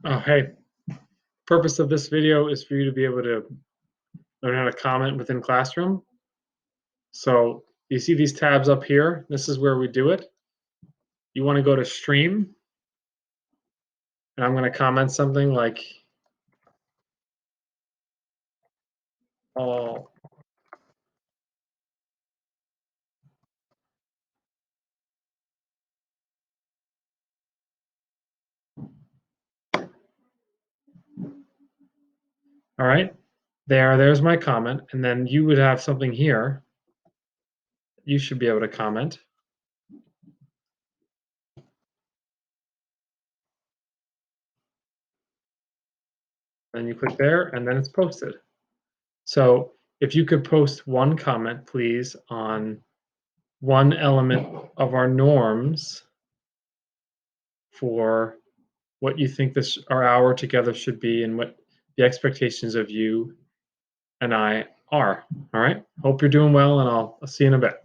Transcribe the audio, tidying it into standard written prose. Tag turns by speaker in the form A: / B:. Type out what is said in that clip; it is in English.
A: Oh, hey, purpose of this video is for you to be able to learn how to comment within Classroom. So you see these tabs up here? This is where we do it. You want to go to Stream, and I'm going to comment something like, all right, there's my comment, and then you would have something here. You should be able to comment. Then you click there, and then it's posted. So if you could post one comment, please, on one element of our norms for what you think this our hour together should be and what the expectations of you and I are. All right. Hope you're doing well, and I'll see you in a bit.